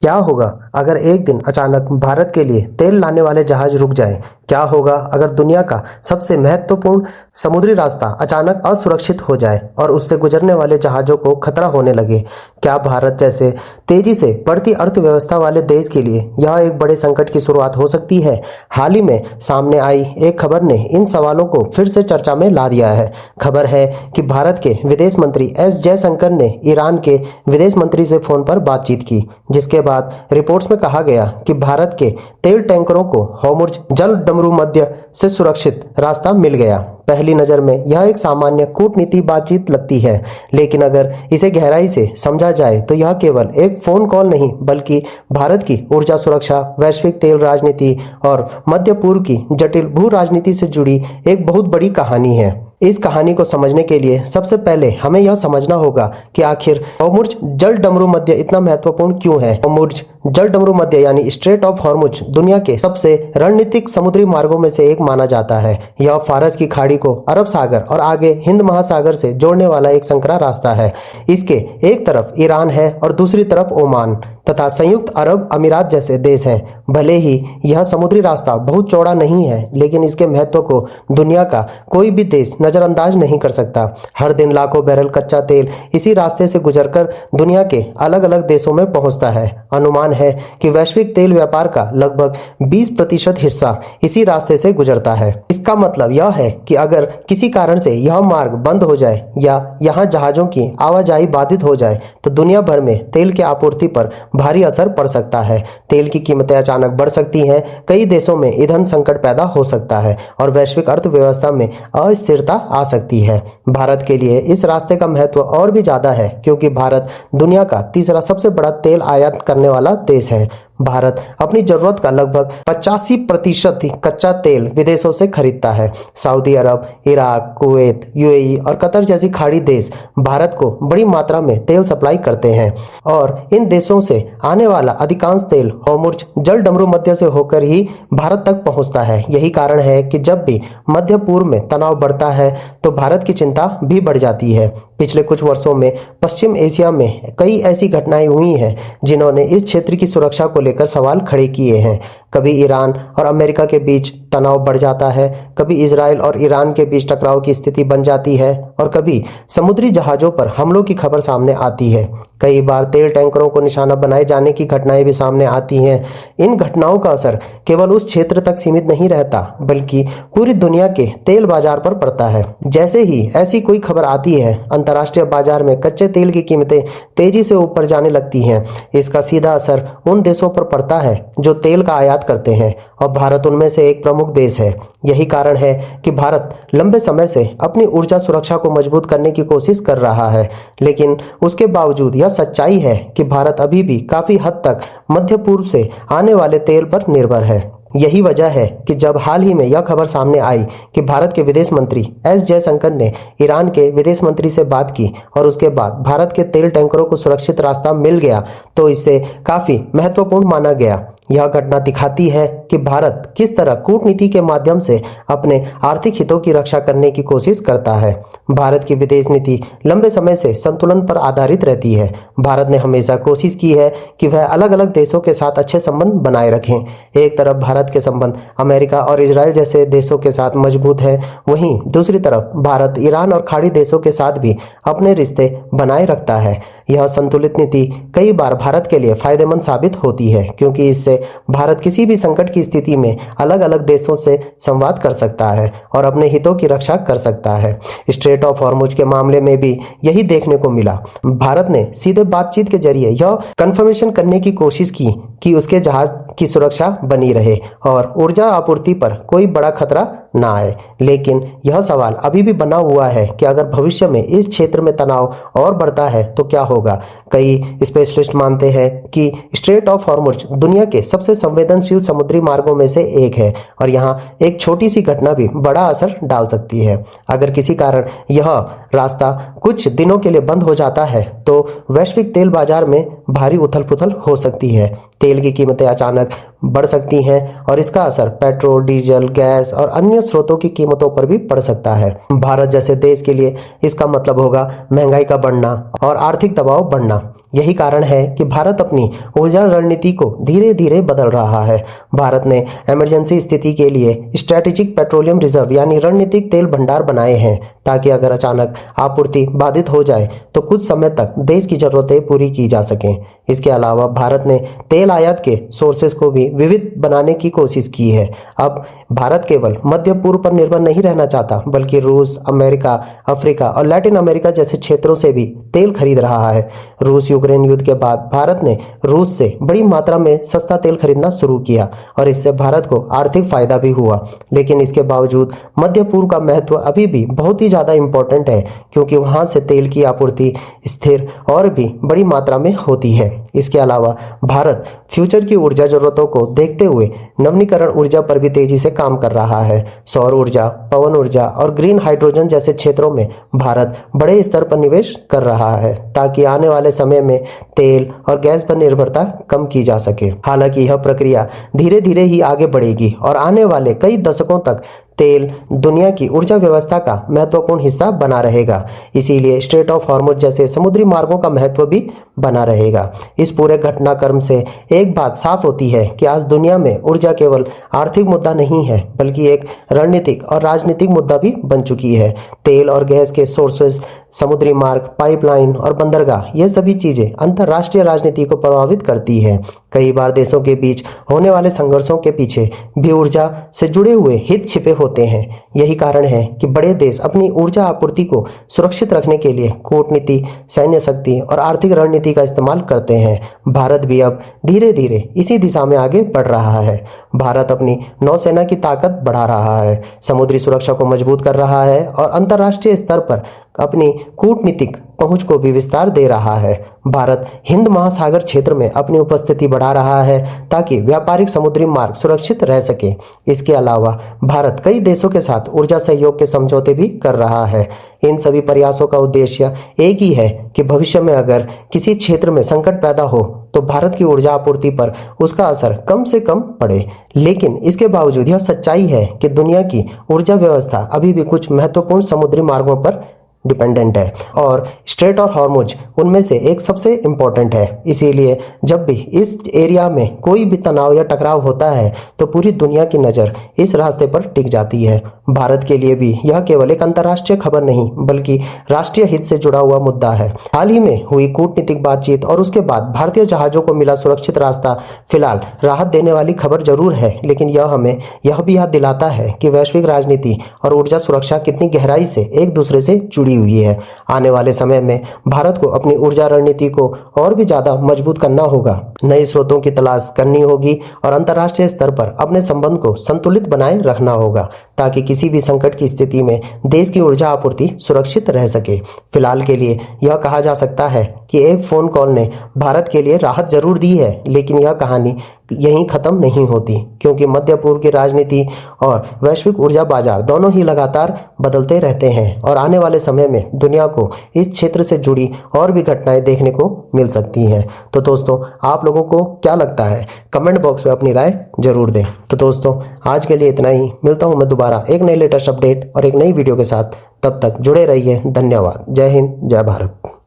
क्या होगा अगर एक दिन अचानक भारत के लिए तेल लाने वाले जहाज रुक जाएं? क्या होगा अगर दुनिया का सबसे महत्वपूर्ण समुद्री रास्ता अचानक असुरक्षित हो जाए और उससे गुजरने वाले जहाज़ों को खतरा होने लगे? क्या भारत जैसे तेजी से बढ़ती अर्थव्यवस्था वाले देश के लिए यह एक बड़े संकट की शुरुआत हो सकती है? हाल ही में सामने आई एक खबर ने इन सवालों को फिर से चर्चा में ला दिया है। खबर है कि भारत के विदेश मंत्री एस जयशंकर ने ईरान के विदेश मंत्री से फोन पर बातचीत की, जिसके बाद रिपोर्ट्स में कहा गया कि भारत के तेल टैंकरों को होर्मुज जल डमरू मध्य से सुरक्षित रास्ता मिल गया। पहली नज़र में यह एक सामान्य कूटनीति बातचीत लगती है, लेकिन अगर इसे गहराई से समझा जाए तो यह केवल एक फोन कॉल नहीं बल्कि भारत की ऊर्जा सुरक्षा, वैश्विक तेल राजनीति और मध्य पूर्व की जटिल भू राजनीति से जुड़ी एक बहुत बड़ी कहानी है। इस कहानी को समझने के लिए सबसे पहले हमें यह समझना होगा कि आखिर होर्मुज जल डमरू मध्य इतना महत्वपूर्ण क्यों है। होर्मुज जल डमरू मध्य यानी स्ट्रेट ऑफ होर्मुज दुनिया के सबसे रणनीतिक समुद्री मार्गों में से एक माना जाता है। यह फारस की खाड़ी को अरब सागर और आगे हिंद महासागर से जोड़ने वाला एक संकरा रास्ता है। इसके एक तरफ ईरान है और दूसरी तरफ ओमान तथा संयुक्त अरब अमीरात जैसे देश हैं। भले ही यह समुद्री रास्ता बहुत चौड़ा नहीं है, लेकिन इसके महत्व को दुनिया का कोई भी देश नजरअंदाज नहीं कर सकता। हर दिन लाखों बैरल कच्चा तेल इसी रास्ते से गुजरकर दुनिया के अलग अलग देशों में पहुंचता है। अनुमान है कि वैश्विक तेल व्यापार का लगभग 20% हिस्सा इसी रास्ते से गुजरता है। इसका मतलब यह है कि अगर किसी कारण से यह मार्ग बंद हो जाए या यहाँ जहाजों की आवाजाही बाधित हो जाए तो दुनिया भर में तेल की आपूर्ति पर भारी असर पड़ सकता है। तेल की कीमतें अचानक बढ़ सकती हैं, कई देशों में ईंधन संकट पैदा हो सकता है और वैश्विक अर्थव्यवस्था में अस्थिरता आ सकती है। भारत के लिए इस रास्ते का महत्व और भी ज्यादा है, क्योंकि भारत दुनिया का तीसरा सबसे बड़ा तेल आयात करने वाला देश है। भारत अपनी जरूरत का लगभग 85% कच्चा तेल विदेशों से खरीदता है। सऊदी अरब, इराक, कुवैत, यूएई और कतर जैसी खाड़ी देश भारत को बड़ी मात्रा में तेल सप्लाई करते हैं और इन देशों से आने वाला अधिकांश तेल होर्मुज जल डमरू मध्य से होकर ही भारत तक पहुंचता है। यही कारण है कि जब भी मध्य पूर्व में तनाव बढ़ता है तो भारत की चिंता भी बढ़ जाती है। पिछले कुछ वर्षों में पश्चिम एशिया में कई ऐसी घटनाएं हुई हैं जिन्होंने इस क्षेत्र की सुरक्षा को लेकर सवाल खड़े किए हैं। कभी ईरान और अमेरिका के बीच तनाव बढ़ जाता है, कभी इजराइल और ईरान के बीच टकराव की स्थिति बन जाती है और कभी समुद्री जहाजों पर हमलों की खबर सामने आती है। कई बार तेल टैंकरों को निशाना बनाए जाने की घटनाएं भी सामने आती हैं। इन घटनाओं का असर केवल उस क्षेत्र तक सीमित नहीं रहता, बल्कि पूरी दुनिया के तेल बाजार पर पड़ता है। जैसे ही ऐसी कोई खबर आती है, अंतर्राष्ट्रीय बाजार में कच्चे तेल की कीमतें तेजी से ऊपर जाने लगती हैं। इसका सीधा असर उन देशों पर पड़ता है जो तेल का आयात करते हैं और भारत उनमें से एक प्रमुख देश है। यही कारण है कि भारत लंबे समय से अपनी ऊर्जा सुरक्षा को मजबूत करने की कोशिश कर रहा है, लेकिन उसके बावजूद यह सच्चाई है कि भारत अभी भी काफी हद तक मध्य पूर्व से आने वाले तेल पर निर्भर है। यही वजह है कि जब हाल ही में यह खबर सामने आई कि भारत के विदेश मंत्री एस जयशंकर ने ईरान के विदेश मंत्री से बात की और उसके बाद भारत के तेल टैंकरों को सुरक्षित रास्ता मिल गया, तो इसे काफी महत्वपूर्ण माना गया। यह घटना दिखाती है कि भारत किस तरह कूटनीति के माध्यम से अपने आर्थिक हितों की रक्षा करने की कोशिश करता है। भारत की विदेश नीति लंबे समय से संतुलन पर आधारित रहती है। भारत ने हमेशा कोशिश की है कि वह अलग अलग देशों के साथ अच्छे संबंध बनाए रखें। एक तरफ भारत के संबंध अमेरिका और इजराइल जैसे देशों के साथ मजबूत है, वहीं दूसरी तरफ भारत ईरान और खाड़ी देशों के साथ भी अपने रिश्ते बनाए रखता है। यह संतुलित नीति कई बार भारत के लिए फायदेमंद साबित होती है, क्योंकि इससे भारत किसी भी संकट की स्थिति में अलग अलग देशों से संवाद कर सकता है और अपने हितों की रक्षा कर सकता है। स्ट्रेट ऑफ होर्मुज के मामले में भी यही देखने को मिला। भारत ने सीधे बातचीत के जरिए यह कंफर्मेशन करने की कोशिश की कि उसके जहाज की सुरक्षा बनी रहे और ऊर्जा आपूर्ति पर कोई बड़ा खतरा ना आए। लेकिन यह सवाल अभी भी बना हुआ है कि अगर भविष्य में इस क्षेत्र में तनाव और बढ़ता है तो क्या होगा। कई स्पेशलिस्ट मानते हैं कि स्ट्रेट ऑफ होर्मुज दुनिया के सबसे संवेदनशील समुद्री मार्गों में से एक है और यहाँ एक छोटी सी घटना भी बड़ा असर डाल सकती है। अगर किसी कारण यह रास्ता कुछ दिनों के लिए बंद हो जाता है तो वैश्विक तेल बाजार में भारी उथल पुथल हो सकती है। तेल की कीमतें अचानक बढ़ सकती हैं और इसका असर पेट्रोल, डीजल, गैस और अन्य स्रोतों की कीमतों पर भी पड़ सकता है। भारत जैसे देश के लिए इसका मतलब होगा महंगाई का बढ़ना और आर्थिक दबाव बढ़ना। यही कारण है कि भारत अपनी ऊर्जा रणनीति को धीरे धीरे बदल रहा है। भारत ने इमरजेंसी स्थिति के लिए स्ट्रेटेजिक पेट्रोलियम रिजर्व यानी रणनीतिक तेल भंडार बनाए हैं, ताकि अगर अचानक आपूर्ति बाधित हो जाए तो कुछ समय तक देश की जरूरतें पूरी की जा सकें। इसके अलावा भारत ने तेल आयात के सोर्सेस को भी विविध बनाने की कोशिश की है। अब भारत केवल मध्य पूर्व पर निर्भर नहीं रहना चाहता, बल्कि रूस, अमेरिका, अफ्रीका और लैटिन अमेरिका जैसे क्षेत्रों से भी तेल खरीद रहा है। रूस यूक्रेन युद्ध के बाद भारत ने रूस से बड़ी मात्रा में सस्ता तेल खरीदना शुरू किया और इससे भारत को आर्थिक फायदा भी हुआ। लेकिन इसके बावजूद मध्य पूर्व का महत्व अभी भी बहुत ही ज़्यादा इम्पोर्टेंट है, क्योंकि वहाँ से तेल की आपूर्ति स्थिर और भी बड़ी मात्रा में होती है। इसके अलावा भारत फ्यूचर की ऊर्जा जरूरतों को देखते हुए नवीनीकरण ऊर्जा पर भी तेजी से काम कर रहा है। सौर ऊर्जा, पवन ऊर्जा और ग्रीन हाइड्रोजन जैसे क्षेत्रों में भारत बड़े स्तर पर निवेश कर रहा है, ताकि आने वाले समय में तेल और गैस पर निर्भरता कम की जा सके। हालांकि यह प्रक्रिया धीरे धीरे ही आगे बढ़ेगी और आने वाले कई दशकों तक तेल दुनिया की ऊर्जा व्यवस्था का महत्वपूर्ण हिस्सा बना रहेगा। इसीलिए स्ट्रेट ऑफ हॉर्मुज जैसे समुद्री मार्गों का महत्व भी बना रहेगा। इस पूरे घटनाक्रम से एक बात साफ होती है कि आज दुनिया में ऊर्जा केवल आर्थिक मुद्दा नहीं है, बल्कि एक रणनीतिक और राजनीतिक मुद्दा भी बन चुकी है। तेल और गैस के सोर्सेज, समुद्री मार्ग, पाइपलाइन और बंदरगाह, ये सभी चीजें अंतर्राष्ट्रीय राजनीति को प्रभावित करती है। कई बार देशों के बीच होने वाले संघर्षों के पीछे भी ऊर्जा से जुड़े हुए हित छिपे होते हैं। यही कारण है कि बड़े देश अपनी ऊर्जा आपूर्ति को सुरक्षित रखने के लिए कूटनीति, सैन्य शक्ति और आर्थिक रणनीति का इस्तेमाल करते हैं। भारत भी अब धीरे धीरे इसी दिशा में आगे बढ़ रहा है। भारत अपनी नौसेना की ताकत बढ़ा रहा है, समुद्री सुरक्षा को मजबूत कर रहा है और अंतर्राष्ट्रीय स्तर पर अपनी कूटनीतिक पहुंच को भी विस्तार दे रहा है। भारत हिंद महासागर क्षेत्र में अपनी उपस्थिति बढ़ा रहा है, ताकि व्यापारिक समुद्री मार्ग सुरक्षित रह सके। इसके अलावा भारत कई देशों के साथ ऊर्जा सहयोग के समझौते भी कर रहा है। इन सभी प्रयासों का उद्देश्य एक ही है कि भविष्य में अगर किसी क्षेत्र में संकट पैदा हो तो भारत की ऊर्जा आपूर्ति पर उसका असर कम से कम पड़े। लेकिन इसके बावजूद यह सच्चाई है कि दुनिया की ऊर्जा व्यवस्था अभी भी कुछ महत्वपूर्ण समुद्री मार्गों पर डिपेंडेंट है और स्ट्रेट और हॉर्मुज उनमें से एक सबसे इम्पोर्टेंट है। इसीलिए जब भी इस एरिया में कोई भी तनाव या टकराव होता है तो पूरी दुनिया की नज़र इस रास्ते पर टिक जाती है। भारत के लिए भी यह केवल एक अंतर्राष्ट्रीय खबर नहीं, बल्कि राष्ट्रीय हित से जुड़ा हुआ मुद्दा है। हाल ही में हुई कूटनीतिक बातचीत और उसके बाद भारतीय जहाजों को मिला सुरक्षित रास्ता फिलहाल राहत देने वाली खबर जरूर है, लेकिन यह हमें यह भी याद दिलाता है कि वैश्विक राजनीति और ऊर्जा सुरक्षा कितनी गहराई से एक दूसरे से जुड़ी हुई है। आने वाले समय में भारत को अपनी ऊर्जा रणनीति को और भी ज्यादा मजबूत करना होगा, नए स्रोतों की तलाश करनी होगी और अंतर्राष्ट्रीय स्तर पर अपने संबंध को संतुलित बनाए रखना होगा, ताकि किसी भी संकट की स्थिति में देश की ऊर्जा आपूर्ति सुरक्षित रह सके। फिलहाल के लिए यह कहा जा सकता है कि एक फोन कॉल ने भारत के लिए राहत जरूर दी है, लेकिन यह कहानी यहीं खत्म नहीं होती, क्योंकि मध्य पूर्व की राजनीति और वैश्विक ऊर्जा बाजार दोनों ही लगातार बदलते रहते हैं और आने वाले समय में दुनिया को इस क्षेत्र से जुड़ी और भी घटनाएं देखने को मिल सकती हैं। तो दोस्तों, आप लोगों को क्या लगता है? कमेंट बॉक्स में अपनी राय जरूर दें। तो दोस्तों, आज के लिए इतना ही। मिलता हूं मैं दोबारा एक नई लेटेस्ट अपडेट और एक नई वीडियो के साथ। तब तक जुड़े रहिए। धन्यवाद। जय हिंद, जय भारत।